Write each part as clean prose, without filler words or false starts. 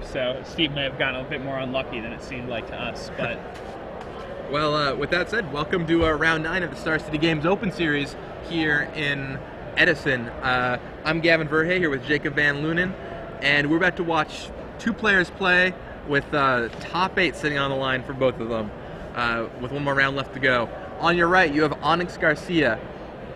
So Steve may have gotten a bit more unlucky than it seemed like to us, but... Well, with that said, welcome to round 9 of the Star City Games Open Series here in Edison. I'm Gavin Verhey here with Jacob Van Lunen, and we're about to watch two players play with top 8 sitting on the line for both of them, with one more round left to go. On your right, you have Onyx Garcia.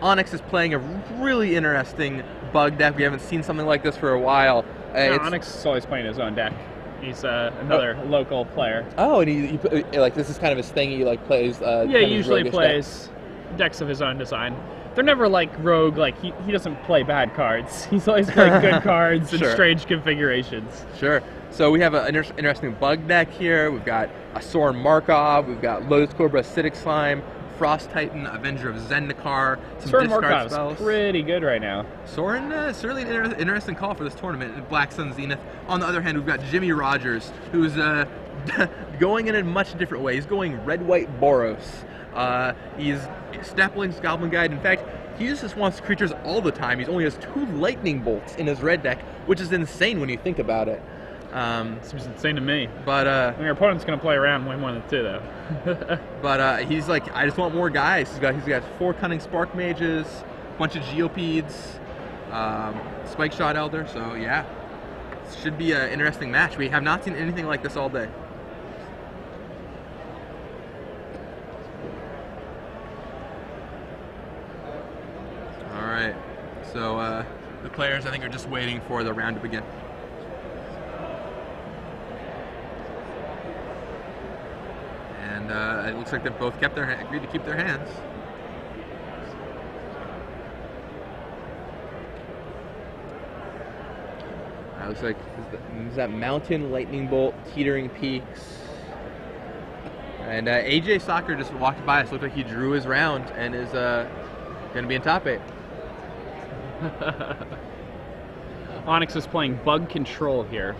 Onyx is playing a really interesting bug deck. We haven't seen something like this for a while. Onyx is always playing his own deck. He's another local player. Oh, and he like, this is kind of his thing. He like plays. Yeah, he usually plays decks of his own design. They're never like rogue. Like he doesn't play bad cards. He's always playing good cards and strange configurations. Sure. So we have an interesting bug deck here. We've got a Soren Markov. We've got Lotus Cobra, Acidic Slime, Frost Titan, Avenger of Zendikar. Soren Markov's pretty good right now. Soren, certainly an interesting call for this tournament. Black Sun Zenith. On the other hand, we've got Jimmy Rodgers, who's going in a much different way. He's going red-white Boros. He's Stepling's Goblin Guide. In fact, he just wants creatures all the time. He only has 2 lightning bolts in his red deck, which is insane when you think about it. Seems insane to me. But your opponent's gonna play around and win one of the 2, though. But he's like, I just want more guys. He's got 4 Cunning Spark Mages, a bunch of Geopedes, Spike Shot Elder. So yeah, it should be an interesting match. We have not seen anything like this all day. All right, so the players, I think, are just waiting for the round to begin. And it looks like they've both agreed to keep their hands. Looks like is that Mountain, Lightning Bolt, Teetering Peaks. And AJ Soccer just walked by us. Looked like he drew his round and is going to be in top 8. Onyx is playing Bug Control here.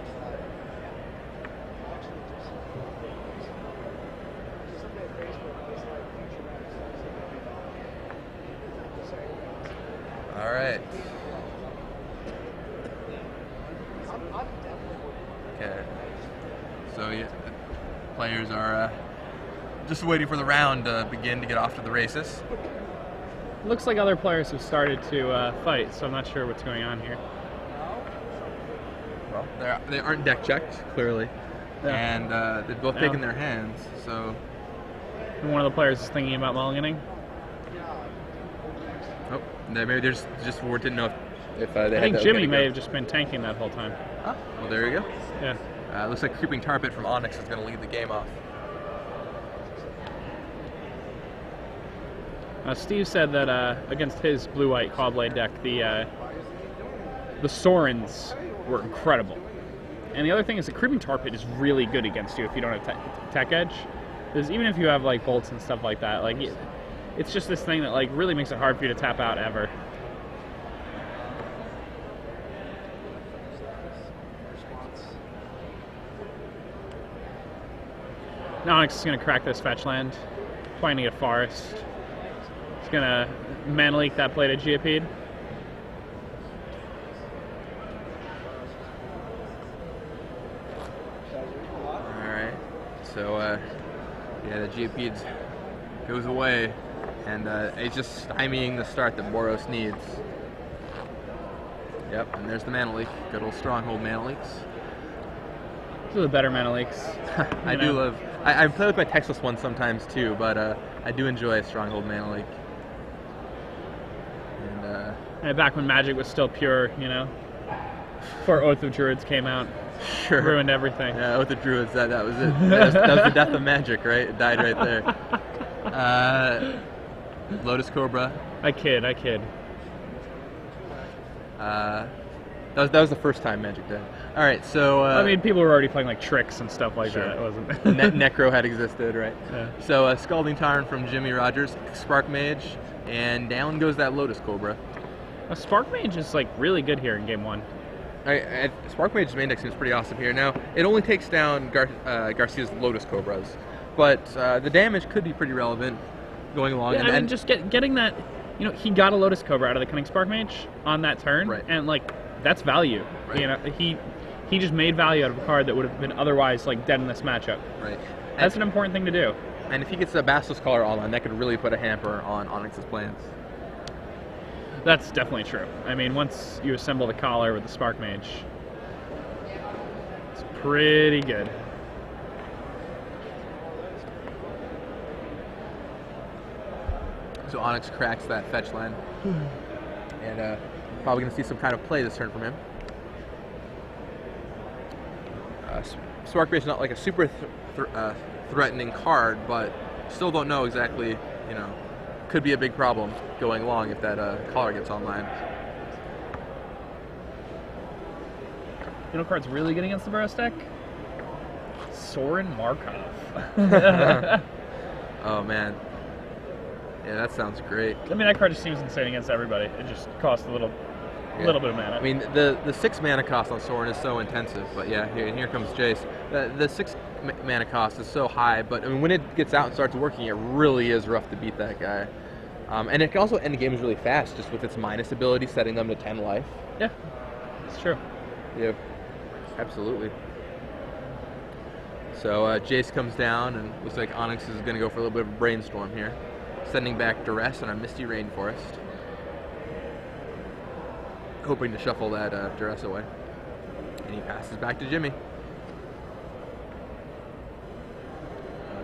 All right. Okay. So yeah, players are just waiting for the round to begin to get off to the races. Looks like other players have started to fight, so I'm not sure what's going on here. Well, they aren't deck checked, clearly, and they've both taken their hands. So and one of the players is thinking about mulliganing. Oh, maybe they just didn't know if they had. I think Jimmy may have just been tanking that whole time. Oh, well, there you go. Yeah. Looks like Creeping Tar Pit from Onyx is going to lead the game off. Steve said that against his blue-white Caw-Blade deck, the Sorens were incredible. And the other thing is the Creeping Tar Pit is really good against you if you don't have Tech Edge. Because even if you have like bolts and stuff like that, like it's just this thing that like really makes it hard for you to tap out ever. Now Onyx is going to crack this fetch land, trying to get Forest. He's going to mana leak that Bladed Geopede. Alright, so yeah, the Geopedes goes away, and it's just stymieing the start that Boros needs. Yep, and there's the mana leak. Good old Stronghold mana leaks. These are the better mana leaks. I do love. I play with my Texas ones sometimes too, but I do enjoy a Stronghold mana leak. And back when Magic was still pure, you know, before Oath of Druids came out, sure, ruined everything. Yeah, Oath of Druids. That was it. That was the death of Magic, right? It died right there. Lotus Cobra. I kid. That was the first time Magic died. All right, so I mean, people were already playing like tricks and stuff like that. It wasn't. Necro had existed, right? Yeah. So Scalding Tarn from Jimmy Rodgers, Spark Mage, and down goes that Lotus Cobra. Spark Mage is like really good here in game 1. Spark Mage's main deck seems pretty awesome here. Now it only takes down Garcia's Lotus Cobras, but the damage could be pretty relevant going along. Yeah, I mean, just getting that, you know, he got a Lotus Cobra out of the Cunning Spark Mage on that turn, right, and like that's value. Right. You know, he he just made value out of a card that would have been otherwise like dead in this matchup. Right. That's an important thing to do. And if he gets a Basilisk Collar online, that could really put a hamper on Onyx's plans. That's definitely true. I mean, once you assemble the collar with the Spark Mage, it's pretty good. So Onyx cracks that fetch land. And probably going to see some kind of play this turn from him. Spark Mage is not like a super threatening card, but still don't know exactly, you know, could be a big problem going along if that collar gets online. You know, card's really good against the Burrows deck. Sorin Markov. Oh man, yeah, that sounds great. I mean, that card just seems insane against everybody. It just costs a little bit of mana. I mean, the 6 mana cost on Sorin is so intensive, but yeah, here comes Jace. The 6 mana cost is so high, but I mean, when it gets out and starts working, it really is rough to beat that guy. And it can also end games really fast, just with its minus ability, setting them to 10 life. Yeah, it's true. Yeah, absolutely. So Jace comes down, and looks like Onyx is going to go for a little bit of a brainstorm here, sending back Duress on a Misty Rainforest, hoping to shuffle that Duress away. And he passes back to Jimmy.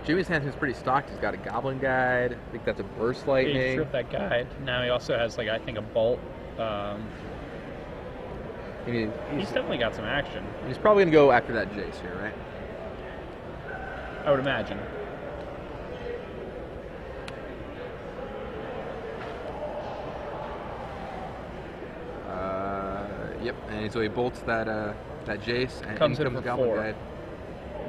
Jimmy's hand seems pretty stocked. He's got a Goblin Guide. I think that's a Burst Lightning. He stripped that guide. Now he also has, like, I think a Bolt. He's definitely got some action. He's probably going to go after that Jace here, right? I would imagine. Yep, and so he bolts that Jace, and comes in in comes for Goblin 4. Guide.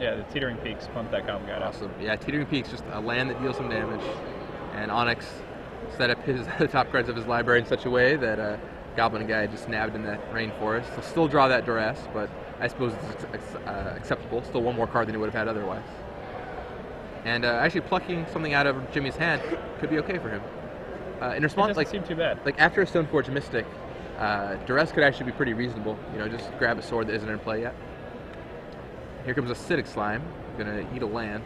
Yeah, the Teetering Peaks pump that Goblin Guide up. Awesome. Yeah, Teetering Peaks, just a land that deals some damage. And Onyx set up the top cards of his library in such a way that Goblin Guide just nabbed in that Rainforest. He'll still draw that Duress, but I suppose it's acceptable. Still one more card than he would have had otherwise. And actually plucking something out of Jimmy's hand could be okay for him. In response, it doesn't seem too bad. Like after a Stoneforge Mystic, Duress could actually be pretty reasonable. You know, just grab a sword that isn't in play yet. Here comes a Acidic Slime. Gonna eat a land.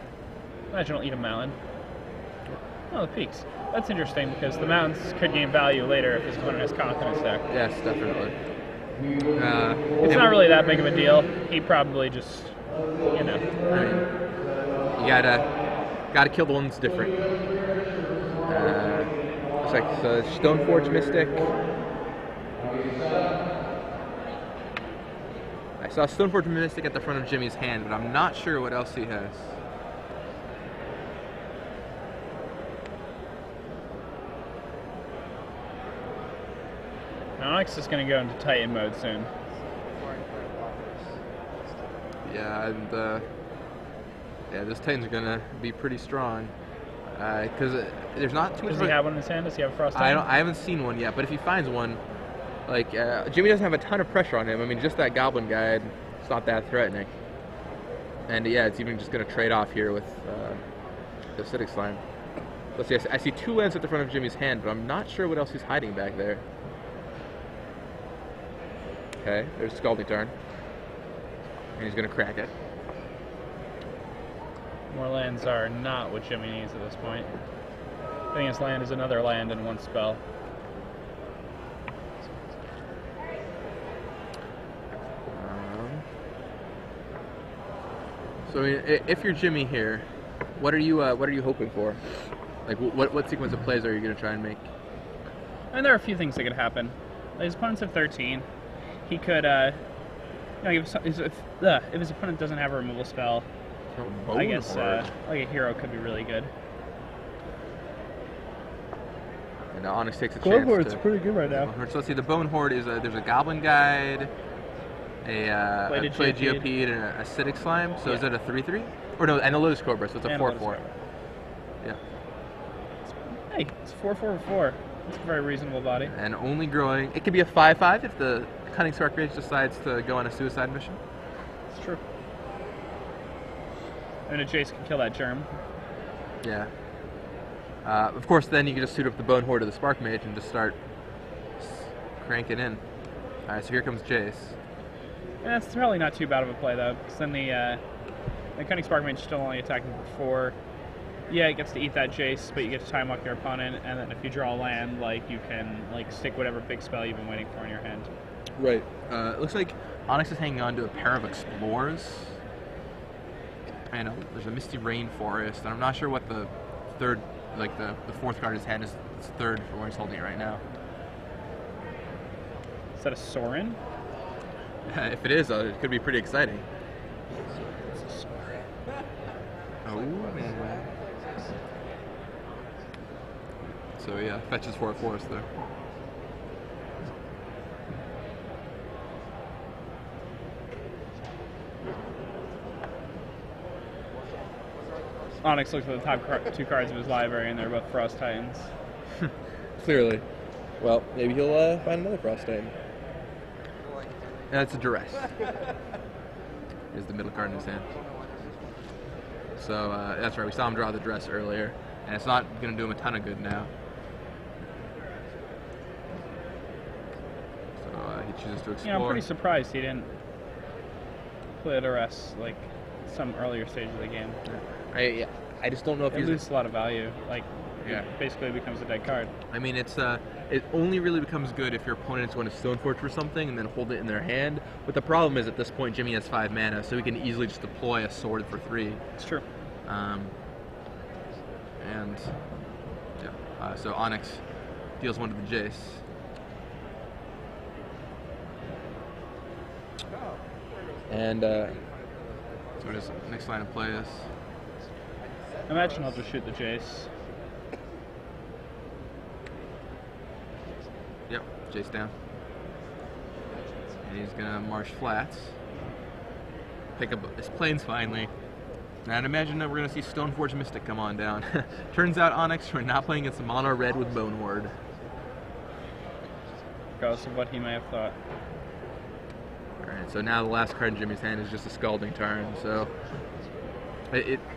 Imagine it'll eat a mountain. Oh, the Peaks. That's interesting because the mountains could gain value later if his opponent has confidence there. Yes, definitely. It's not really that big of a deal. He probably just, you know. I mean, you gotta kill the one that's different. Looks like so Stoneforge Mystic. I saw Stoneforge Mystic at the front of Jimmy's hand, but I'm not sure what else he has. Onyx is going to go into Titan mode soon. Yeah, and yeah, this Titan's are gonna be pretty strong because there's not too much. Does he have one in his hand? Does he have a Frost Titan? I haven't seen one yet, but if he finds one, like Jimmy doesn't have a ton of pressure on him. I mean, just that Goblin Guide, it's not that threatening. And yeah, it's even just gonna trade off here with the Acidic Slime. Let's see, I see 2 lands at the front of Jimmy's hand, but I'm not sure what else he's hiding back there. Okay, there's Scalding Tarn. And he's going to crack it. More lands are not what Jimmy needs at this point. I think his land is another land in one spell. So I mean, if you're Jimmy here, what are you hoping for? Like what sequence of plays are you going to try and make? And there are a few things that could happen. His opponents have 13. He could, you know, if his opponent doesn't have a removal spell, I guess like a hero could be really good. And Onyx takes a Bone chance. Horde's pretty good right now. So let's see, the Bone Horde is there's a Goblin Guide, a Play GOP, and an Acidic Slime. So is it a 3/3? Or no, and a Lotus Cobra, so it's a 4/4. Yeah. Hey, it's 4/4/4. It's a very reasonable body. And only growing. It could be a 5/5 if the Cunning Spark Mage decides to go on a suicide mission. It's true. And a Jace can kill that germ. Yeah. Of course, then you can just suit up the Bone Horde of the Spark Mage and just start cranking in. Alright, so here comes Jace. And that's probably not too bad of a play though, because then the Cunning Spark Mage is still only attacking for 4. Yeah, it gets to eat that Jace, but you get to time walk your opponent, and then if you draw a land, like you can like stick whatever big spell you've been waiting for in your hand. Right. It looks like Onyx is hanging on to a pair of Explorers. And there's a Misty Rainforest, and I'm not sure what the third, like the fourth card in his hand is. It's third for where he's holding it right now. Is that a Sorin? If it is, it could be pretty exciting. Oh man. So yeah, fetches for a forest there. Onyx looks at the top 2 cards of his library, and they're both Frost Titans. Clearly. Well, maybe he'll find another Frost Titan. That's a Duress. Is the middle card in his hand. So that's right, we saw him draw the Duress earlier, and it's not going to do him a ton of good now. So he chooses to explore. You know, I'm pretty surprised he didn't play a Duress like some earlier stage of the game. I just don't know if it loses a lot of value. Like, yeah, it basically becomes a dead card. I mean, it only really becomes good if your opponent's going to Stoneforge for something and then hold it in their hand. But the problem is at this point, Jimmy has 5 mana, so he can easily just deploy a sword for 3. It's true. And yeah, so Onyx deals 1 to the Jace. And so what is the next line of play is? Imagine I'll just shoot the Jace. Yep, Jace down. And he's gonna marsh flats. Pick up his planes finally. And I'd imagine that we're gonna see Stoneforge Mystic come on down. Turns out Onyx, we're not playing against mono red with Bone Horde. Regardless of what he may have thought. Alright, so now the last card in Jimmy's hand is just a Scalding Tarn. So,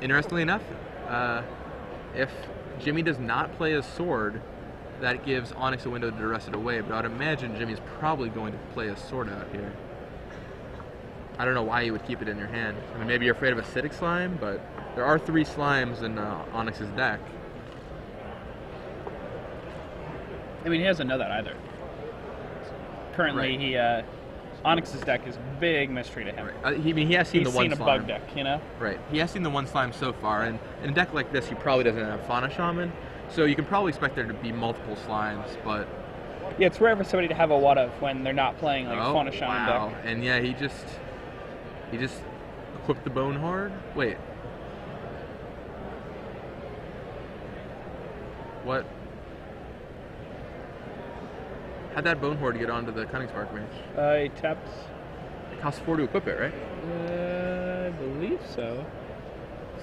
interestingly enough, if Jimmy does not play a sword, that gives Onyx a window to Duress it away, but I'd imagine Jimmy's probably going to play a sword out here. I don't know why you would keep it in your hand. I mean, maybe you're afraid of acidic slime, but there are 3 slimes in Onyx's deck. I mean, he doesn't know that either. Currently, right. Onyx's deck is a big mystery to him. Right. He has seen the one slime. He's seen a bug deck, you know? Right. He has seen the 1 slime so far, and in a deck like this, he probably doesn't have Fauna Shaman, so you can probably expect there to be multiple slimes, but... Yeah, it's rare for somebody to have a what of when they're not playing like a Fauna Shaman deck. And yeah, he just equipped the Bone Horde? Wait. What? How'd that Bone Horde get onto the Cunning Spark Mage? He tapped... It costs 4 to equip it, right? I believe so.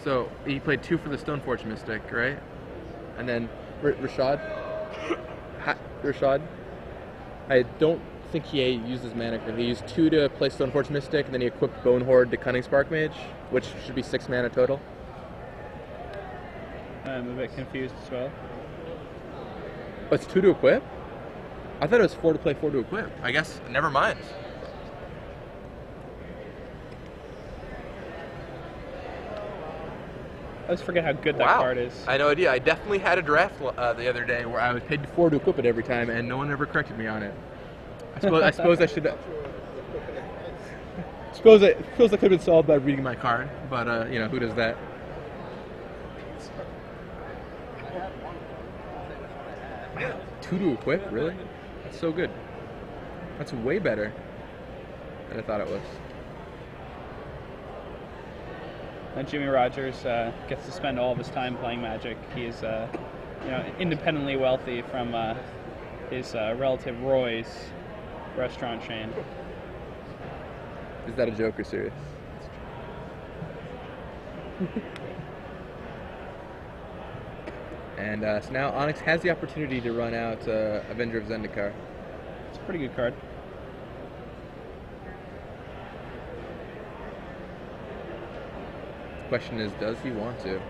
So, he played 2 for the Stoneforge Mystic, right? And then, Rashad? Rashad? I don't think he used his mana correctly. He used 2 to play Stoneforge Mystic, and then he equipped Bone Horde to Cunning Spark Mage, which should be 6 mana total. I'm a bit confused as well. Oh, it's 2 to equip? I thought it was 4 to play, 4 to equip. I guess, never mind. I always forget how good that card is. I had no idea. I definitely had a draft the other day where I was paid 4 to equip it every time, and no one ever corrected me on it. I suppose I should. Suppose it feels like I could have been solved by reading my card, but you know, who does that? Wow, 2 to equip, really? That's so good. That's way better than I thought it was. And Jimmy Rodgers gets to spend all of his time playing Magic. He is, independently wealthy from his relative Roy's restaurant chain. Is that a joke or serious? And so now Onyx has the opportunity to run out Avenger of Zendikar. It's a pretty good card. The question is, does he want to?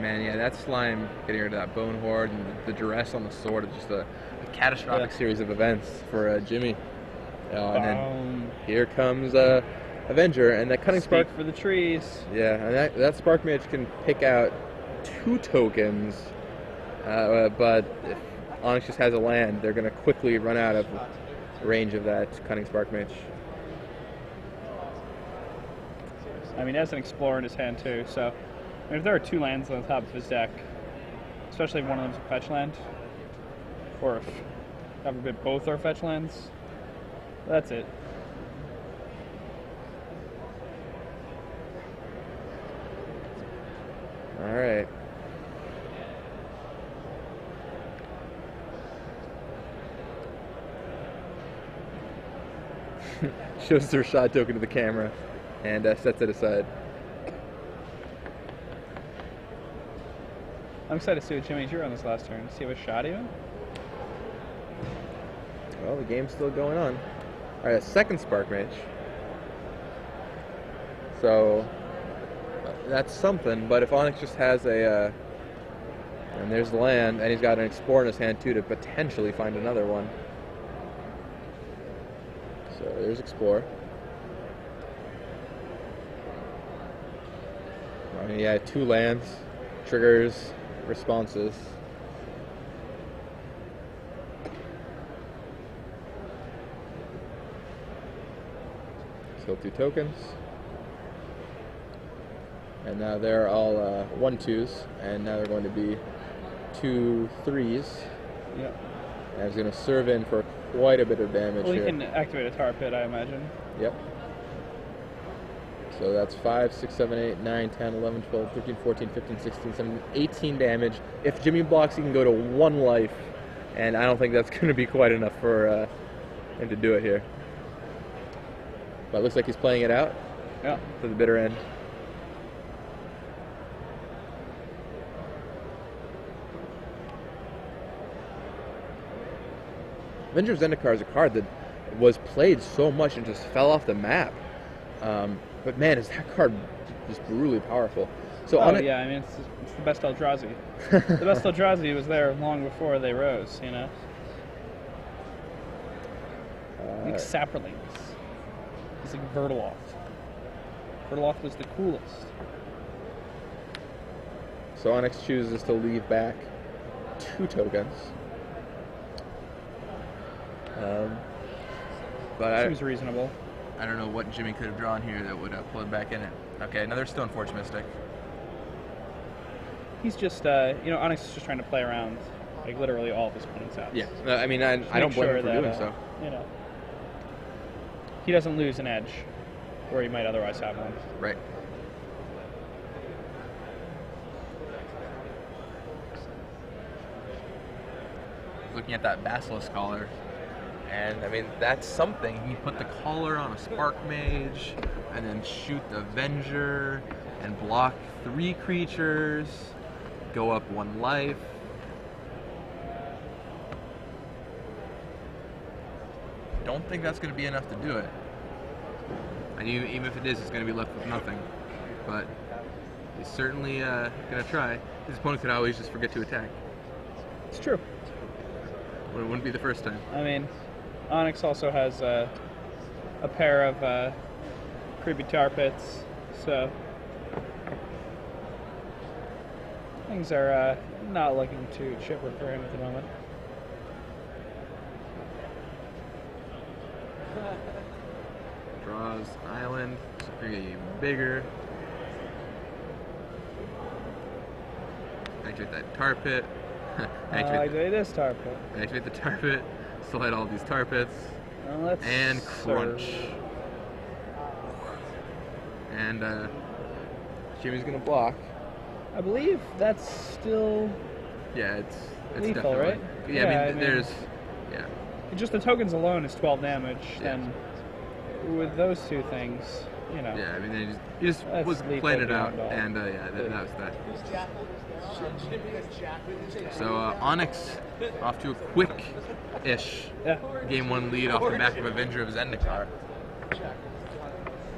Man, yeah, that slime getting rid of that bone horde and the duress on the sword is just a catastrophic series of events for Jimmy. And then here comes Avenger, and that cunning spark for the trees. Yeah, and that spark mage can pick out 2 tokens, but if Onyx just has a land, they're going to quickly run out of range of that cunning spark mage. I mean, he has an explorer in his hand too, so I mean, if there are 2 lands on the top of his deck, especially if one of them's a fetch land, or if, God forbid, both are fetch lands, that's it. All right. Shows their shot token to the camera and sets it aside. I'm excited to see what Jimmy drew on this last turn. See what shot even? Well, the game's still going on. All right, a second spark mage. So that's something, but if Onyx just has a, and there's the land, and he's got an explorer in his hand too to potentially find another one. So there's explore. I mean, yeah, 2 lands, triggers, responses. Kill 2 tokens. And now they're all 1/2s, and now they're going to be 2 3s. Yep. And he's going to serve in for quite a bit of damage here. Well, he can activate a tar pit, I imagine. Yep. So that's 5, 6, 7, 8, 9, 10, 11, 12, 13, 14, 15, 16, 17, 18 damage. If Jimmy blocks, he can go to 1 life, and I don't think that's going to be quite enough for him to do it here. But it looks like he's playing it out to the bitter end. Avenger of Zendikar is a card that was played so much and just fell off the map. But man, is that card just brutally powerful. So yeah, I mean, it's the best Eldrazi. The best Eldrazi was there long before they rose, you know? Like Saprolings. It's like Vertaloft. Vertaloft was the coolest. So Onyx chooses to leave back 2 tokens. But seems reasonable. I don't know what Jimmy could have drawn here that would have plugged back in it. Okay, another Stoneforge Mystic. He's just, Onyx is just trying to play around, like, literally all of his opponent's outs. Yeah, I mean, I don't blame him for doing so. You know, he doesn't lose an edge where he might otherwise have one. Right. Looking at that Basilisk Collar. And, I mean, that's something. He put the collar on a Spark Mage, and then shoot the Avenger, and block 3 creatures, go up 1 life. Don't think that's going to be enough to do it. And even if it is, it's going to be left with nothing. But he's certainly going to try. His opponent could always just forget to attack. It's true. But it wouldn't be the first time. I mean, Onyx also has a pair of creepy tar pits, so things are not looking too chipper for him at the moment. Draws island, so pretty bigger. Activate that tar pit. Activate this tar pit. Activate the tar pit. Still had all these tar pits. And crunch. And Jimmy's gonna block. I believe that's still. Yeah, it's lethal, definitely right? Yeah, I mean, there's. Yeah. Just the tokens alone is 12 damage. Yeah. And with those 2 things, you know. Yeah, I mean, he just was playing it out, and yeah, that was that. So Onyx off to a quick-ish game 1 lead off the back of Avenger of Zendikar.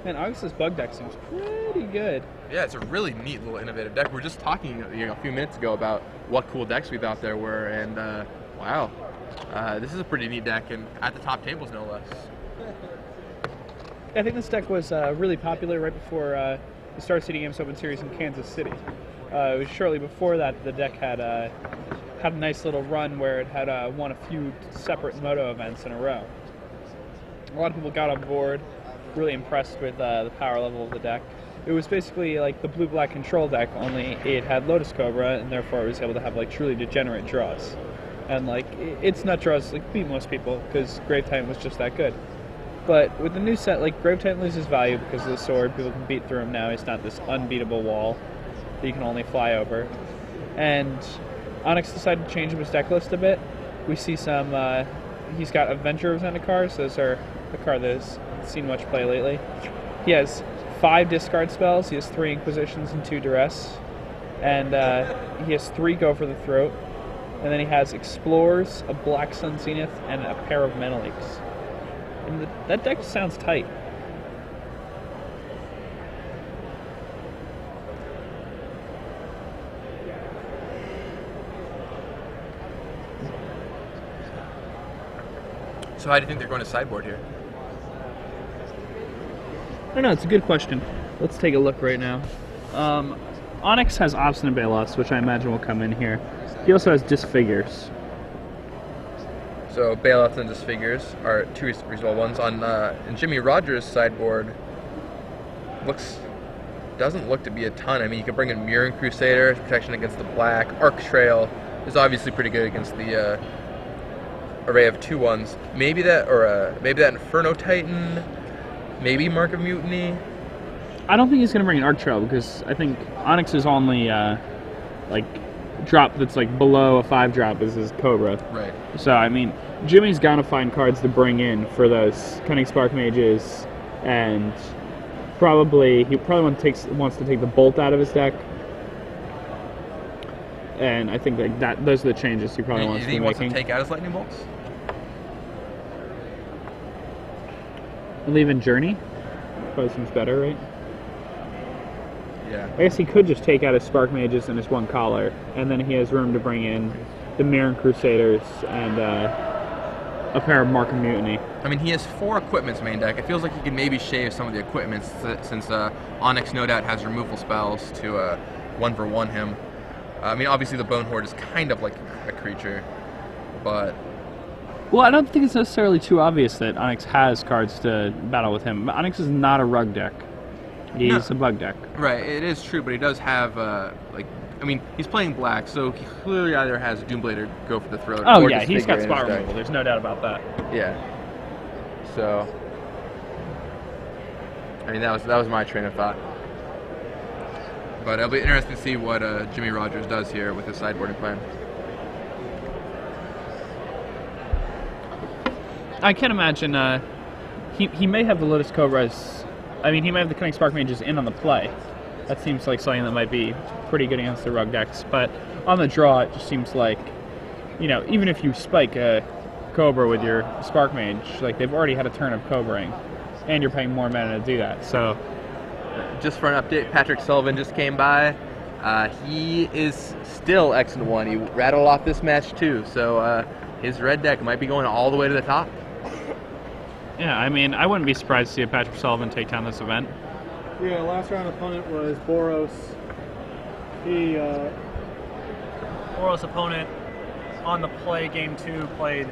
Man, Onyx's bug deck seems pretty good. Yeah, it's a really neat little innovative deck. We were just talking a few minutes ago about what cool decks we thought there were, and wow, this is a pretty neat deck, and at the top tables no less. I think this deck was really popular right before the Star City Games Open Series in Kansas City. It was shortly before that the deck had a nice little run where it had won a few separate Moto events in a row. A lot of people got on board, really impressed with the power level of the deck. It was basically like the blue-black control deck, only it had Lotus Cobra, and therefore it was able to have like truly degenerate draws. And like its nut draws like beat most people because Grave Titan was just that good. But with the new set, like Grave Titan loses value because of the sword. People can beat through him now. He's not this unbeatable wall that you can only fly over. And Onyx decided to change up his deck list a bit. We see some. He's got Adventure Represented cards. Those are a card that has seen much play lately. He has 5 discard spells. He has 3 Inquisitions and 2 Duress. And he has 3 Go for the Throat. And then he has Explorers, a Black Sun Zenith, and a pair of Meneleeks. And that deck sounds tight. So how do you think they're going to sideboard here? I don't know, it's a good question. Let's take a look right now. Onyx has Obstinate Balos, which I imagine will come in here. He also has Disfigures. So Bailouts and Disfigures are 2 reasonable ones. On in Jimmy Rodgers' sideboard, doesn't look to be a ton. I mean, you can bring in Mirren Crusader, protection against the black. Arc Trail is obviously pretty good against the array of 2/1s. Maybe that Inferno Titan. Maybe Mark of Mutiny. I don't think he's going to bring an Arc Trail because I think Onyx's only like drop that's like below a 5-drop is his Cobra. Right. So I mean, Jimmy's got to find cards to bring in for those Cunning Spark Mages, and he probably wants to take the Bolt out of his deck. And I think that those are the changes he probably wants to be making. You think he wants to take out his Lightning Bolts? Leave in Journey? Probably seems better, right? Yeah. I guess he could just take out his Spark Mages and his 1 Collar, and then he has room to bring in the Mirren Crusaders and a pair of Mark of Mutiny. I mean, he has 4 equipments main deck. It feels like he can maybe shave some of the equipments since Onyx no doubt has removal spells to 1-for-1 him. I mean, obviously the Bone Horde is kind of like a creature, but... Well, I don't think it's necessarily too obvious that Onyx has cards to battle with him. Onyx is not a rug deck. He's a bug deck. Right, it is true, but he does have, he's playing black, so he clearly either has Doomblade or Go for the Throat. Oh, or yeah, he's got Disfigure in spot his deck. removal. There's no doubt about that. Yeah. So, I mean, that was my train of thought. But it'll be interesting to see what Jimmy Rodgers does here with his sideboarding plan. I can imagine he may have the Lotus Cobras. I mean, he may have the Cunning Spark Mages in on the play. That seems like something that might be pretty good against the rug decks. But on the draw, it just seems like, even if you spike a Cobra with your Spark Mage, like they've already had a turn of Cobraing, and you're paying more mana to do that. So, just for an update, Patrick Sullivan just came by. He is still X-1. He rattled off this match too. So his red deck might be going all the way to the top. Yeah, I mean, I wouldn't be surprised to see a Patrick Sullivan take down this event. Yeah, last round opponent was Boros. Boros opponent on the play game 2 played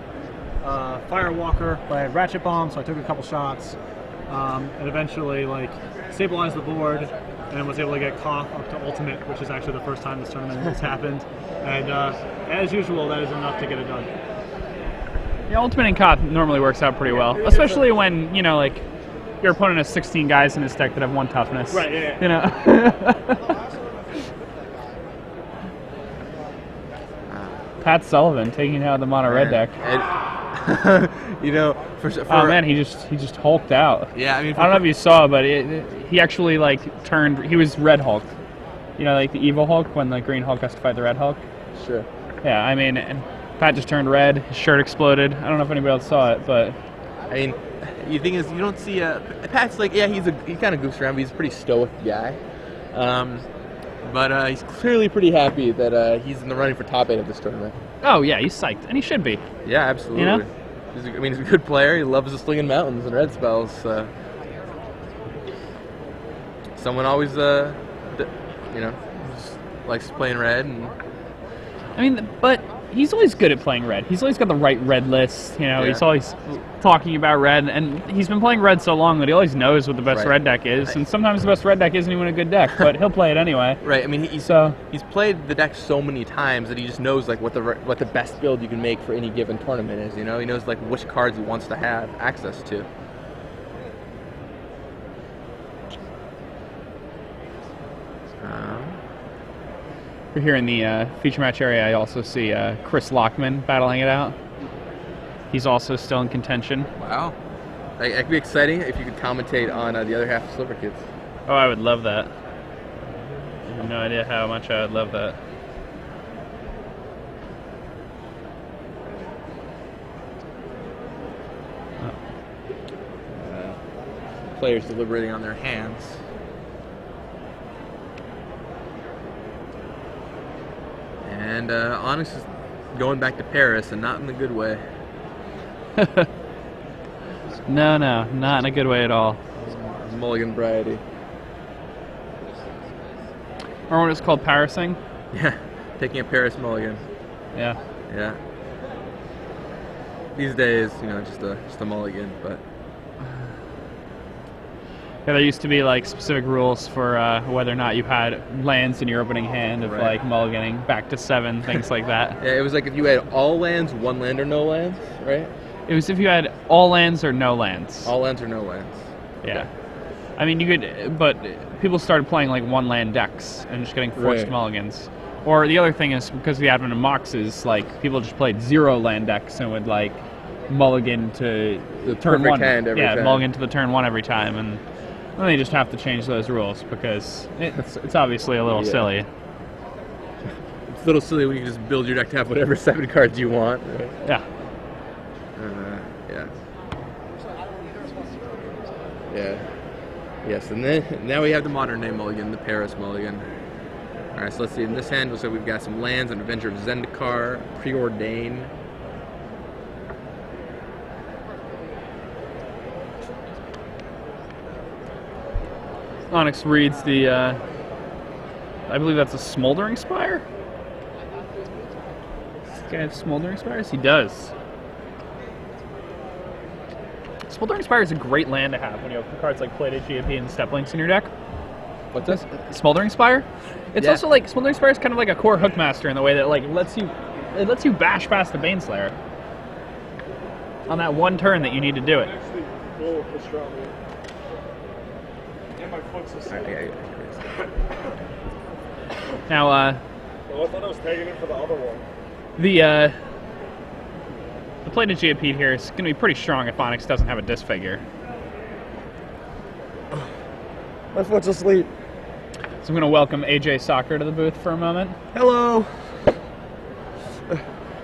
Firewalker, played Ratchet Bomb, so I took a couple shots, and eventually stabilized the board and was able to get Koth up to ultimate, which is actually the first time this tournament has happened. And as usual, that is enough to get it done. Yeah, ultimate and Koth normally works out pretty well, especially when your opponent has 16 guys in his deck that have 1 toughness. Right. Yeah. Pat Sullivan taking out the mono red deck. Oh man, he just hulked out. Yeah, I mean, I don't know if you saw, but he actually turned. He was Red Hulk. The evil Hulk when the Green Hulk has to fight the Red Hulk. Sure. Yeah, I mean, and Pat just turned red. His shirt exploded. I don't know if anybody else saw it, but I mean, you think is you don't see Pat's like, yeah, he kind of goofs around, but he's a pretty stoic guy. But he's clearly pretty happy that he's in the running for top 8 of this tournament. Oh yeah, he's psyched, and he should be. Yeah, absolutely. You know? He's a good player. He loves the slinging mountains and red spells. Someone always, just likes playing red. And I mean, but he's always good at playing red. He's always got the right red list. Yeah. He's always talking about red, and he's been playing red so long that he always knows what the best Right. red deck is. And sometimes the best red deck isn't even a good deck, but he'll play it anyway. Right. I mean, he's played the deck so many times that he just knows like what the best build you can make for any given tournament is. He knows like which cards he wants to have access to. We're here in the feature match area. I also see Chris Lockman battling it out. He's also still in contention. Wow. That could be exciting if you could commentate on the other half of Sliver Kids. Oh, I would love that. I have no idea how much I would love that. Players deliberating on their hands. And Onyx is going back to Paris, and not in the good way. No, not in a good way at all. Mulligan variety. Remember when it was called Parising? Yeah, taking a Paris mulligan. Yeah. Yeah. These days, just a mulligan, but Yeah, there used to be like specific rules for whether or not you had lands in your opening hand of Right. like mulliganing back to 7, things like that. yeah, it was like if you had all lands, 1 land or no lands, right? It was if you had all lands or no lands. All lands or no lands. Yeah. I mean, you could, but people started playing like 1-land decks and just getting forced Right. mulligans. Or the other thing is because of the advent of Moxes, like people just played 0-land decks and would like mulligan to The turn perfect 1. hand every yeah, time. mulligan to the turn 1 every time, and then they just have to change those rules because it's obviously a little Yeah. silly. It's a little silly when you can just build your deck to have whatever 7 cards you want. Right? Yeah. Yeah. Yeah. Yes, and then now we have the modern day mulligan, the Paris mulligan. All right, so let's see. In this hand, looks like we've got some lands: an Avenger of Zendikar, Preordain. Onyx reads the, I believe that's a Smoldering Spire? Does this guy have Smoldering Spires? He does. Smoldering Spire is a great land to have when you have cards like Plated GAP and Step Links in your deck. What's this? Smoldering Spire? It's Yeah. also like, Smoldering Spire is kind of like a core Hookmaster in the way that like lets you bash past the Baneslayer on that one turn that you need to do it. Actually, roll pastrami. And my foot's asleep. Now, Well, I thought I was tagging it for the other one. the Plated GAP here is going to be pretty strong if Onyx doesn't have a disfigure. My foot's asleep. So I'm going to welcome AJ Soccer to the booth for a moment. Hello.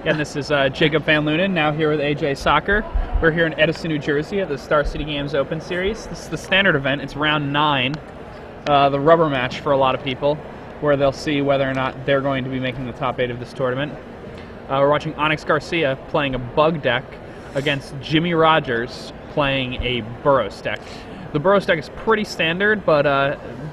And this is Jacob Van Lunen, now here with AJ Soccer. We're here in Edison, New Jersey at the Star City Games Open Series. This is the standard event. It's round 9, the rubber match for a lot of people, where they'll see whether or not they're going to be making the top 8 of this tournament. We're watching Onyx Garcia playing a bug deck against Jimmy Rodgers playing a Burrows deck. The Burrows deck is pretty standard, but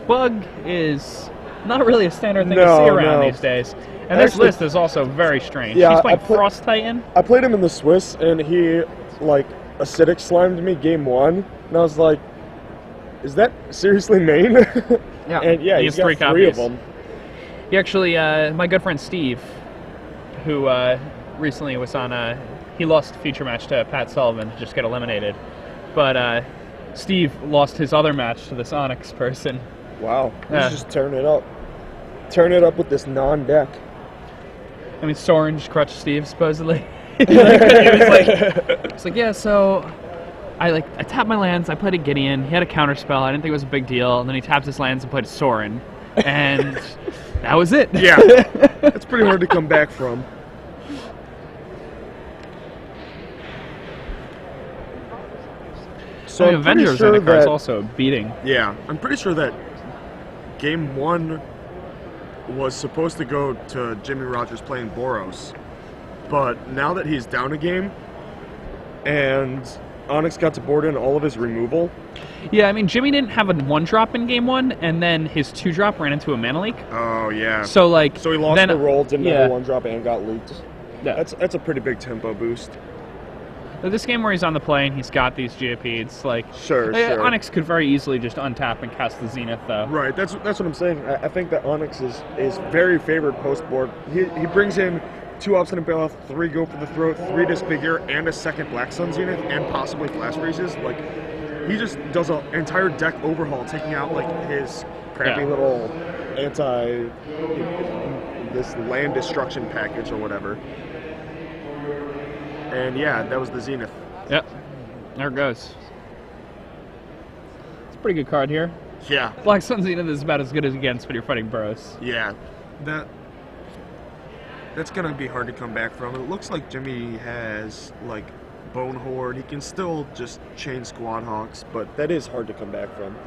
bug is not really a standard thing to see around these days. And this Actually, list is also very strange. yeah, He's playing I put- Frost Titan. I played him in the Swiss, and he, like, acidic slimed me game 1, and I was like, is that seriously main? Yeah. And yeah, He he's has 3 got 3 of copies. them. He actually, my good friend Steve, who recently was on, he lost a feature match to Pat Sullivan to just get eliminated. But Steve lost his other match to this Onyx person. Wow, Yeah. let's just turn it up. Turn it up with this non-deck. I mean, Soren just crutched Steve, supposedly. He was like, yeah, so I tapped my lands, I played a Gideon, he had a counterspell, I didn't think it was a big deal, and then he tapped his lands and played a Soren. And that was it. Yeah, it's pretty hard to come back from. So I mean, I'm pretty Avengers sure Zendikar is that also beating. yeah, I'm pretty sure that game 1 was supposed to go to Jimmy Rodgers playing Boros, but now that he's down a game and Onyx got to board in all of his removal. Yeah, I mean, Jimmy didn't have a 1-drop in game 1, and then his 2-drop ran into a mana leak. Oh yeah. So like, So he lost then, the roll, didn't yeah. have a 1-drop, and got leaked. Yeah. That's a pretty big tempo boost. This game where he's on the play and he's got these GAPs, like Sure. Onyx could very easily just untap and cast the Zenith, though. Right, that's what I'm saying. I think that Onyx is very favored post board. He brings in 2 obstinate bailoff, 3 go for the throat, 3 disfigure, and a 2nd Black Sun Zenith, and possibly flash freezes. Like, he just does an entire deck overhaul, taking out like his crappy little this land destruction package or whatever. And yeah, that was the Zenith. Yep. There it goes. It's a pretty good card here. Yeah. Black Sun Zenith is about as good as it gets when you're fighting Burrows. Yeah. That's gonna be hard to come back from. It looks like Jimmy has like Bone Horde. He can still just chain Squad Hawks, but that is hard to come back from.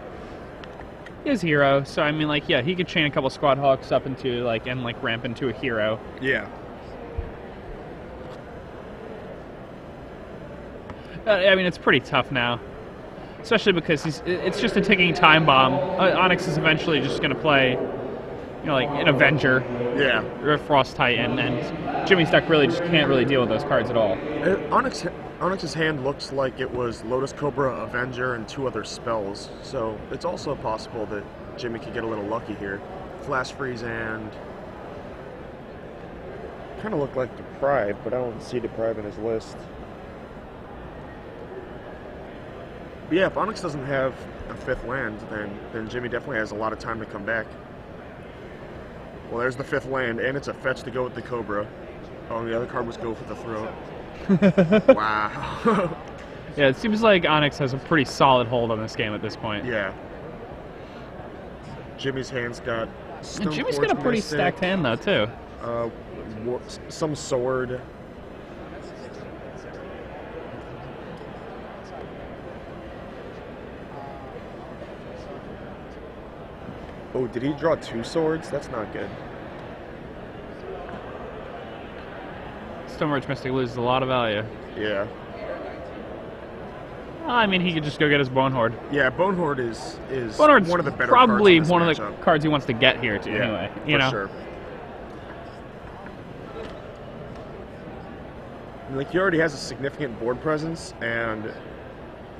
He is hero, so I mean, like, yeah, he could chain a couple Squad Hawks up into like and like ramp into a hero. Yeah. I mean, it's pretty tough now, especially because it's just a ticking time bomb. Onyx is eventually just going to play, you know, like an Avenger, Yeah. or a Frost Titan, and Jimmy's deck really just can't really deal with those cards at all. Onyx's hand looks like it was Lotus Cobra, Avenger, and 2 other spells. So it's also possible that Jimmy could get a little lucky here. Flash Freeze and kind of look like Deprive, but I don't see Deprive in his list. But yeah, if Onyx doesn't have a 5th land, then Jimmy definitely has a lot of time to come back. Well, there's the 5th land, and it's a fetch to go with the Cobra. Oh, and the other card was go for the throat. Wow. Yeah, it seems like Onyx has a pretty solid hold on this game at this point. Yeah. Jimmy's hand's got And Jimmy's got a pretty stacked hand, though, too. Some sword. Oh, did he draw 2 swords? That's not good. Stoneforge Mystic loses a lot of value. Yeah. I mean, he could just go get his Bone Horde. Yeah, Bone Horde is Bone Horde's one of the better probably cards in this one of matchup. the cards he wants to get here, too, anyway. You know? Sure. Like, he already has a significant board presence, and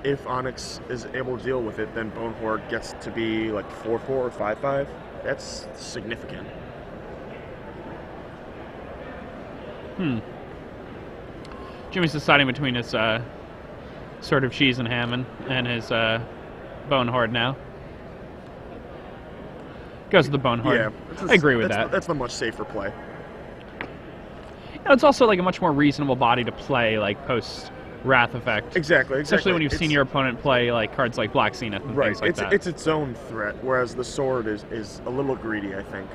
if Onyx is able to deal with it, then Bone Horde gets to be like 4/4 or 5/5. That's significant. Jimmy's deciding between his Sword of Cheese and Hammond and his Bone Horde now. Goes with the Bone Horde. Yeah, I agree with that. That's the much safer play. You know, it's also like a much more reasonable body to play, like post Wrath Effect. Exactly. Especially when you've seen your opponent play like cards like Black Zenith and things like that. It's its own threat, whereas the sword is a little greedy, I think.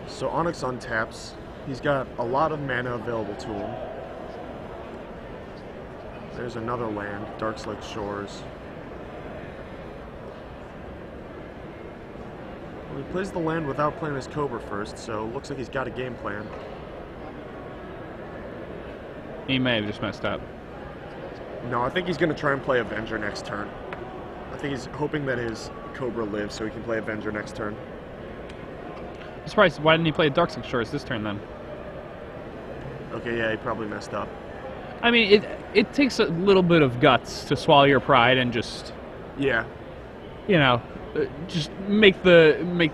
So Onyx untaps. He's got a lot of mana available to him. There's another land, Darkslake Shores. Well, he plays the land without playing his Cobra first, so looks like he's got a game plan. He may have just messed up. No, I think he's going to try and play Avenger next turn. I think he's hoping that his Cobra lives so he can play Avenger next turn. I'm surprised, why didn't he play Darkslake Shores this turn then? Okay, yeah, he probably messed up. I mean, it takes a little bit of guts to swallow your pride and just, Yeah. you know, just make the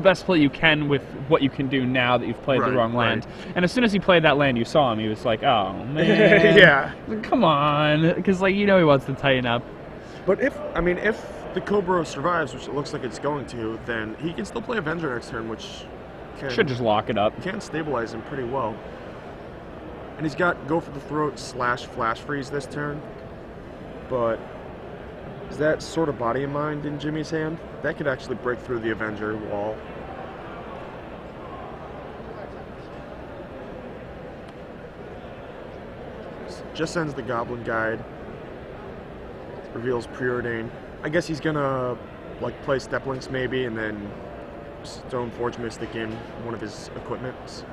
best play you can with what you can do now that you've played the wrong land. And as soon as he played that land, you saw him. He was like, "Oh man, Yeah. come on," because like you know he wants to tighten up. But if the Cobra survives, which it looks like it's going to, then he can still play Avenger next turn, which Should just lock it up. can stabilize him pretty well. And he's got Go for the Throat / Flash Freeze this turn. but is that sort of body and mind in Jimmy's hand? That could actually break through the Avenger wall. Just sends the Goblin Guide. Reveals Preordain. I guess he's gonna like play Step Links maybe, and then Stone Forge Mystic in one of his equipments.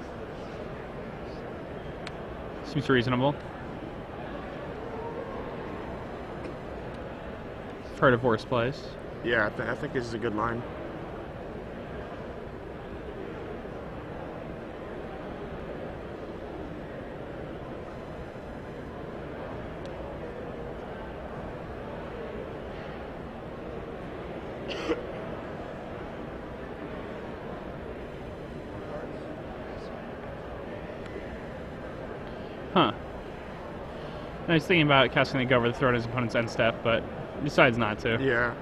Seems reasonable. Heard of worse plays. Yeah, I think this is a good line. Huh. I was thinking about casting the Go over the throat his opponent's end step, but decides not to. Yeah.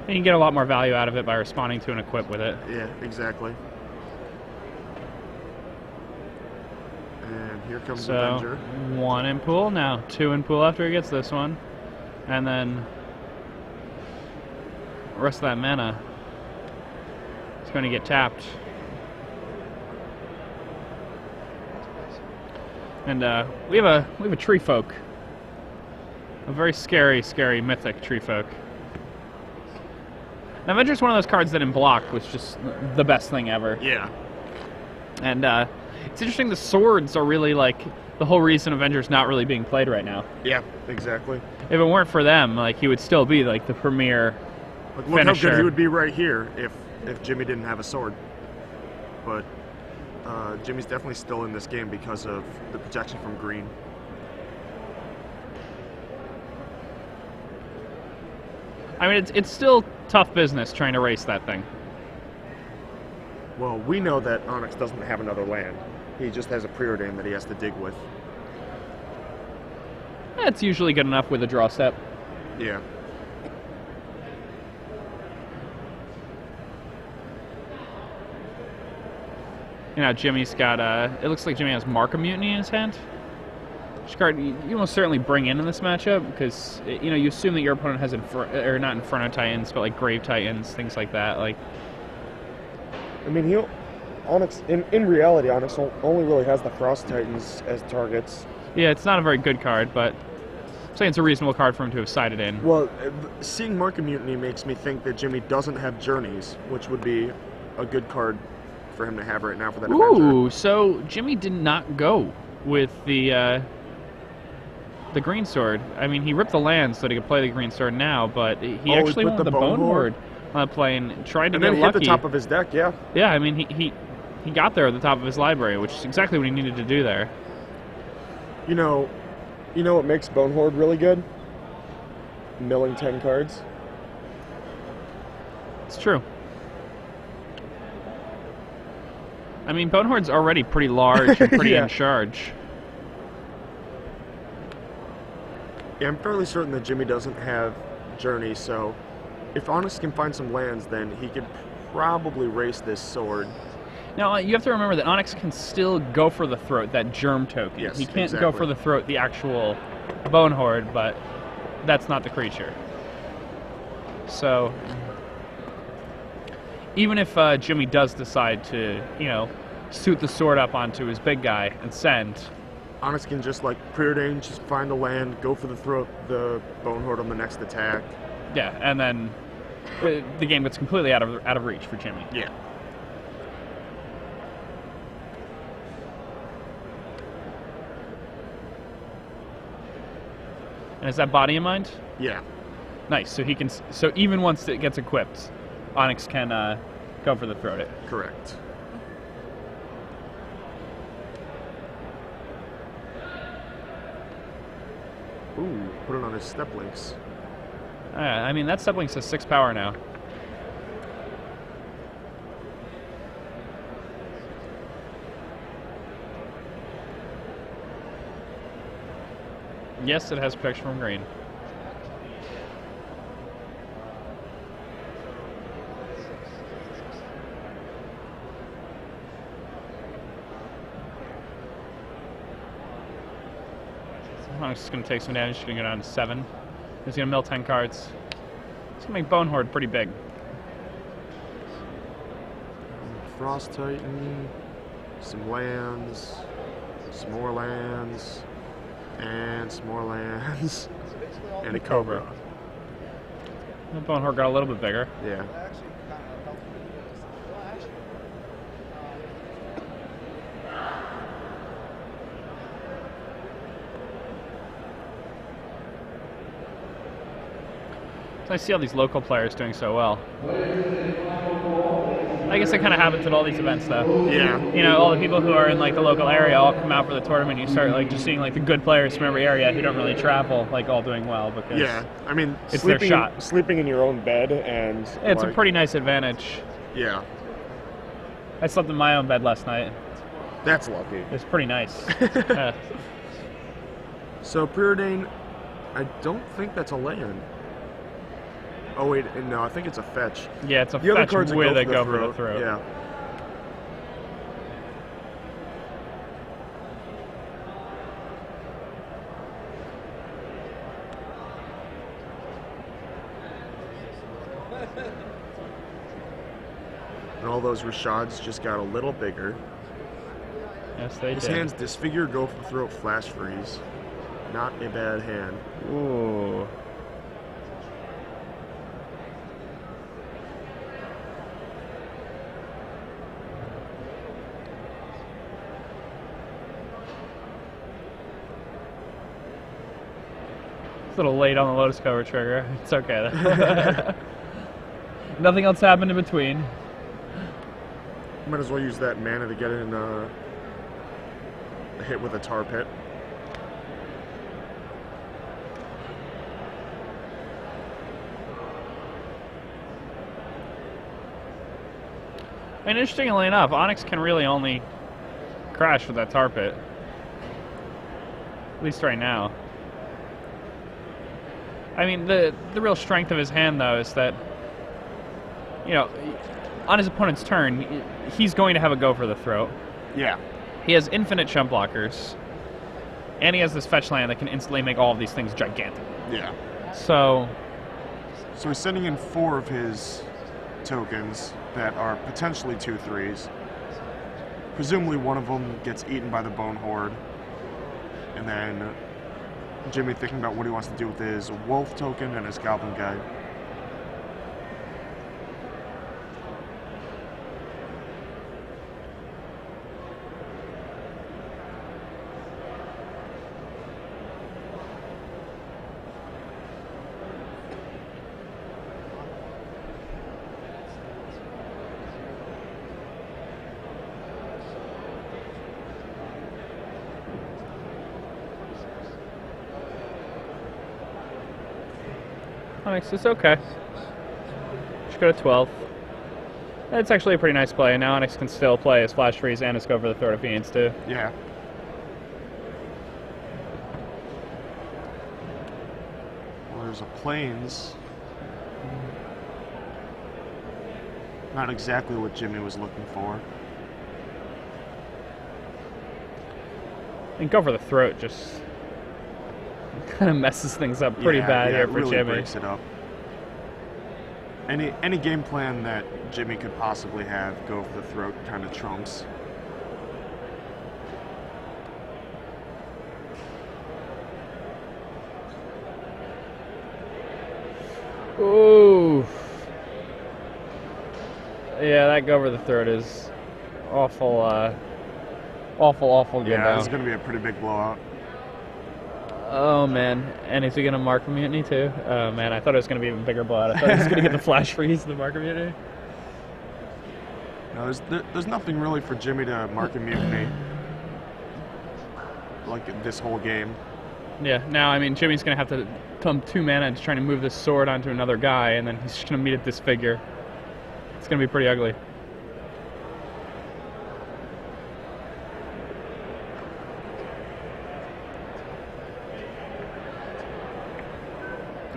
And you can get a lot more value out of it by responding to an equip with it. Yeah, exactly. And here comes So, Avenger. 1 in pool, now 2 in pool after he gets this one. And then the rest of that mana is going to get tapped. And we have a tree folk. A very scary, scary mythic tree folk. Now, Avenger's one of those cards that in block was just the best thing ever. Yeah. And it's interesting, the swords are really like the whole reason Avenger's not really being played right now. Yeah, exactly. If it weren't for them, like, he would still be like the premier Look how finisher. good he would be right here if Jimmy didn't have a sword. But Jimmy's definitely still in this game because of the protection from green. I mean, it's still tough business trying to race that thing. Well, we know that Onyx doesn't have another land. He just has a Preordain that he has to dig with. It's usually good enough with a draw step. Yeah. You know, Jimmy's got it looks like Jimmy has Mark of Mutiny in his hand. Which card you almost certainly bring in this matchup because you know you assume that your opponent has or not Inferno Titans, but like Grave Titans, things like that. Like, I mean, Onyx in reality, Onyx only really has the Frost Titans as targets. yeah, it's not a very good card, but I'm saying it's a reasonable card for him to have sided in. Well, seeing Mark of Mutiny makes me think that Jimmy doesn't have Journeys, which would be a good card for him to have right now for that Avenger. Ooh, so Jimmy did not go with the green sword. I mean, he ripped the land so that he could play the green sword now, but he actually went with the Bone Horde play and tried to and get then lucky. hit the top of his deck, yeah. Yeah, I mean, he got there at the top of his library, which is exactly what he needed to do there. You know what makes Bone Horde really good? Milling 10 cards. It's true. I mean, Bone Horde's already pretty large and pretty Yeah. in charge. Yeah, I'm fairly certain that Jimmy doesn't have Journey, so if Onyx can find some lands, then he could probably race this sword. Now, you have to remember that Onyx can still go for the throat, that germ token. Yes, he can't go exactly. for the throat, the actual Bone Horde, but that's not the creature. So, even if Jimmy does decide to, you know, suit the sword up onto his big guy and send, Onyx can just like Preordain, just find the land, go for the throat, the Bone Horde on the next attack. yeah, and then the game gets completely out of reach for Jimmy. Yeah. And is that body in mind? Yeah. Nice. So he can. So even once it gets equipped, Onyx can go for the throat. It. Correct. Ooh, put it on his Step Links. I mean, that Step Links has 6 power now. Yes, it has protection from green. Onyx is going to take some damage. He's going to go down to 7. He's going to mill 10 cards. He's going to make Bone Horde pretty big. Frost Titan, some lands, some more lands, and some more lands, and a Cobra. The Bone Horde got a little bit bigger. Yeah. I see all these local players doing so well. I guess it kind of happens at all these events, though. Yeah. You know, all the people who are in like the local area all come out for the tournament. You start like just seeing like the good players from every area who don't really travel, like all doing well because Yeah, I mean, it's their shot. Sleeping in your own bed and It's like, a pretty nice advantage. Yeah, I slept in my own bed last night. that's lucky. It's pretty nice. So Preordain, I don't think that's a land. Oh wait, no, I think it's a fetch. Yeah, it's a The other fetch cards with that a go for the throat. Yeah. And all those Rashads just got a little bigger. Yes, they His did. hand's Disfigure, Go for the Throat, Flash Freeze. Not a bad hand. Ooh. It's a little late on the Lotus Cover trigger. It's okay. Nothing else happened in between. Might as well use that mana to get in a hit with a Tar Pit. And interestingly enough, Onyx can really only crash with that tar pit. At least right now. I mean, the real strength of his hand, though, is that, you know, on his opponent's turn, he's going to have a go for the throat. Yeah. He has infinite chump blockers, and he has this fetch land that can instantly make all of these things gigantic. Yeah. So So he's sending in 4 of his tokens that are potentially 2/3s. Presumably one of them gets eaten by the Bone Horde. And then Jimmy thinking about what he wants to do with his Wolf token and his Goblin Guide. Onyx is okay. Should go to 12. That's actually a pretty nice play. Now Onyx can still play his Flash Freeze and his Go for the Throat if he needs to. Yeah. Well, there's a Plains. Not exactly what Jimmy was looking for. And Go for the Throat just kind of messes things up pretty bad here it for really Jimmy. breaks it up. Any game plan that Jimmy could possibly have, Go for the Throat kind of trumps. Ooh. Yeah, that Go for the Throat is awful, awful good Yeah, now. this is going to be a pretty big blowout. Oh man, and is he gonna mark Mutiny too? Oh man, I thought it was gonna be even bigger blowout. I thought he was gonna get the Flash Freeze and the mark Mutiny. No, there's nothing really for Jimmy to mark a Mutiny. Like this whole game. Yeah, now I mean Jimmy's gonna have to pump 2 mana and trying to move this sword onto another guy, and then he's just gonna meet at this figure. It's gonna be pretty ugly.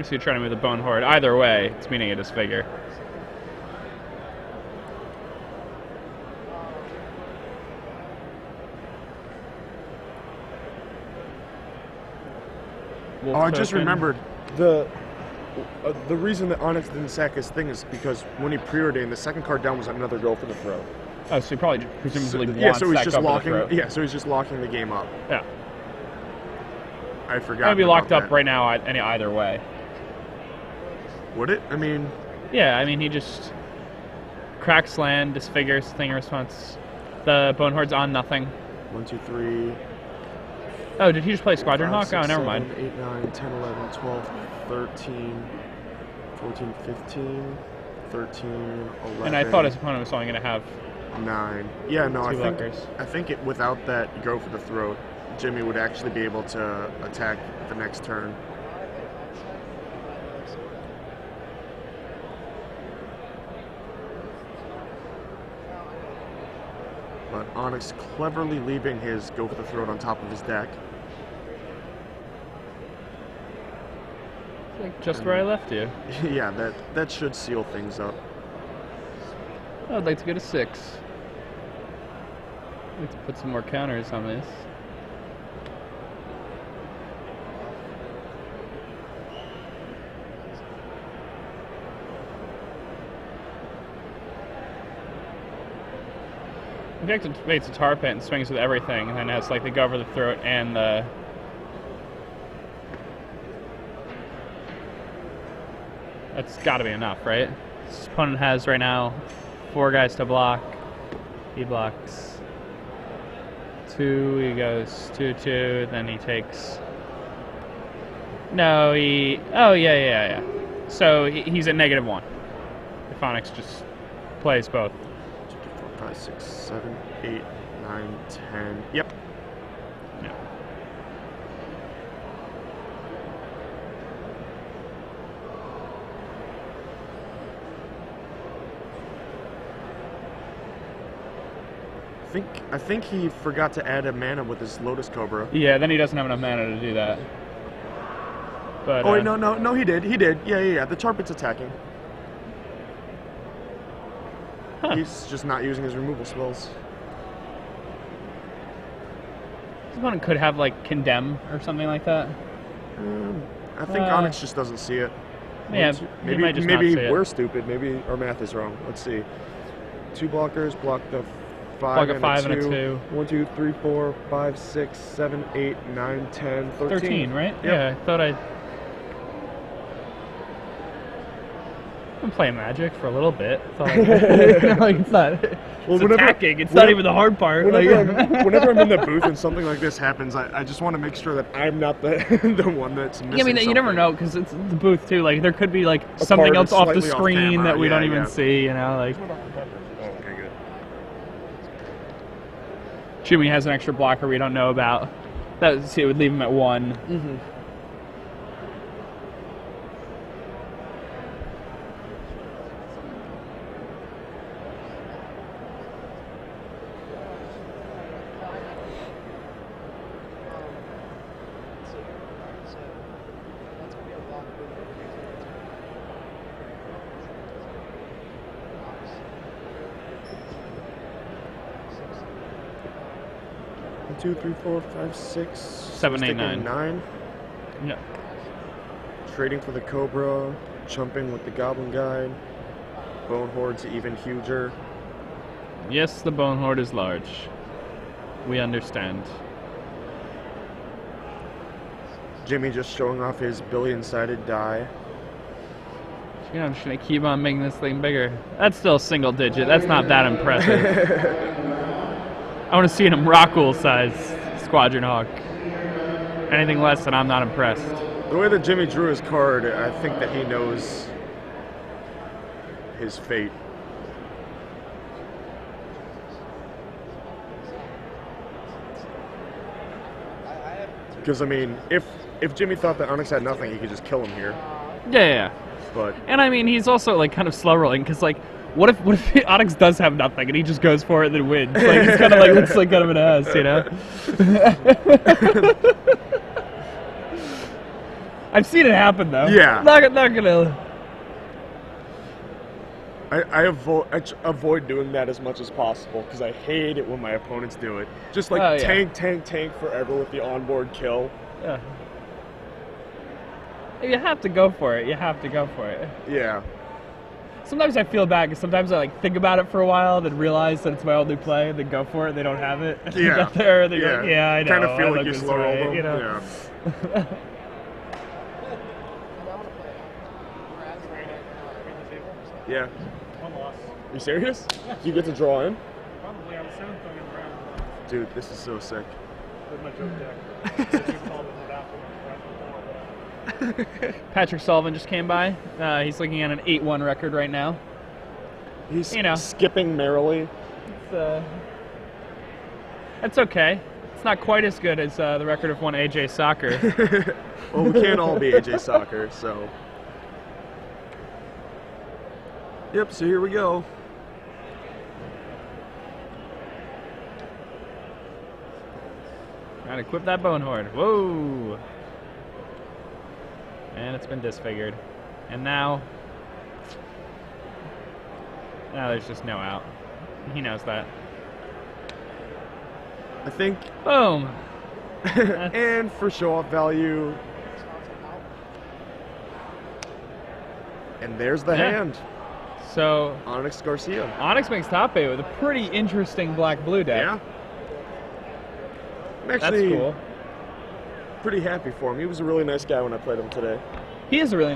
So you're trying to move the Bone Horde. Either way, it's meeting a disfigure. removal. Oh, I just token. remembered the reason that Onyx didn't sack his thing is because when he preordained, the second card down was another go for the throw. Oh, so he probably presumably Yeah, wants so he's that just go for the locking. throat. Yeah, so he's just locking the game up. Yeah. I forgot. It would be locked about up that. right now either way. Would it? I mean, Yeah, I mean, he just cracks land, disfigures thing in response. The Bone Horde's on nothing. 1, 2, 3. Oh, did he just play Squadron 5, Hawk? 6, Oh, never 7, mind. 8, 9, 10, 11, 12, 13, 14, 15, 13, 11. And I thought his opponent was only going to have 9. Yeah, no, two blockers. I think without that go for the throat, Jimmy would actually be able to attack the next turn. But Onyx cleverly leaving his go for the throat on top of his deck. like just where I left you. Yeah, that should seal things up. I'd like to go to 6. I'd like to put some more counters on this. He activates a tar pit and swings with everything, and then has like the go over the throat and the. That's got to be enough, right? His opponent has right now 4 guys to block. He blocks 2. He goes 2/2. Then he takes. No, he. Oh yeah. So he's at -1. If Onyx just plays both. 2, 3, 4, 5, 6, 7, 8, 9, 10. Yep. Yeah. I think he forgot to add a mana with his Lotus Cobra. Yeah, then he doesn't have enough mana to do that. But, Oh wait, no, he did. Yeah. The tar pit's attacking. Huh. He's just not using his removal spells. His opponent could have like Condemn or something like that. I think Onyx just doesn't see it. Yeah, he might just not see it. We're stupid. Maybe our math is wrong. Let's see. 2 blockers, block the 5 Block a and 5 and a 2. 2. 1, 2, 3, 4, 5, 6, 7, 8, 9, 10, 13. 13, right? Yep. Yeah, I thought I'd been playing Magic for a little bit. Thought like it's not. Well, It's attacking. It's not even the hard part. Whenever I'm in the booth and something like this happens, I just want to make sure that I'm not the the one that's missing. Yeah, I mean, you never something. know because it's the booth too. Like there could be like A something card else off the slightly off screen camera. that we don't Yeah, even yeah. see. You know, like Oh, okay, good. Jimmy has an extra blocker we don't know about. It would leave him at 1. Mm-hmm. One, 2, 3, 4, 5, 6, 7, 8, 9. 9. Yeah. Trading for the Cobra, jumping with the Goblin Guide. Bone Horde's even huger. Yes, the Bone Horde is large. We understand. Jimmy just showing off his billion-sided die. You know, I'm just gonna keep on making this thing bigger. That's still single digit. That's not that impressive. I want to see him Rockwool size Squadron Hawk. Anything less than I'm not impressed. The way that Jimmy drew his card, I think that he knows his fate. Because, I mean, if Jimmy thought that Onyx had nothing, he could just kill him here. Yeah. But And I mean, he's also like kind of slow rolling because like, what if Onyx does have nothing and he just goes for it and then wins? Like he's kind of like looks like kind of an ass, you know? I've seen it happen though. Yeah. Not gonna. I avoid doing that as much as possible because I hate it when my opponents do it. Just like Oh, yeah. tank forever with the onboard kill. Yeah. You have to go for it. You have to go for it. Yeah. Sometimes I feel bad because sometimes I like think about it for a while, then realize that it's my only play, then go for it. They don't have it. And Yeah. get there, they Yeah. go, yeah, I know. Kind of feel I like look you this slow way, roll them. you know? Yeah. Yeah. One loss. You serious? Do you get to draw in? Probably. I was 7th going in the round Dude, this is so sick. with my joke deck. Patrick Sullivan just came by. He's looking at an 8-1 record right now. He's You know. skipping merrily. That's okay. It's not quite as good as the record of one AJ Soccer. Well, we can't all be AJ Soccer, so. Yep, so here we go. Trying to equip that bone horde. Whoa! And it's been disfigured. And now there's just no out. He knows that. I think. Boom! And for show-off value. And there's the Yeah. hand. So Onyx Garcia. Onyx makes top 8 with a pretty interesting black-blue deck. Yeah. I'm That's actually cool. pretty happy for him. He was a really nice guy when I played him today. He is a really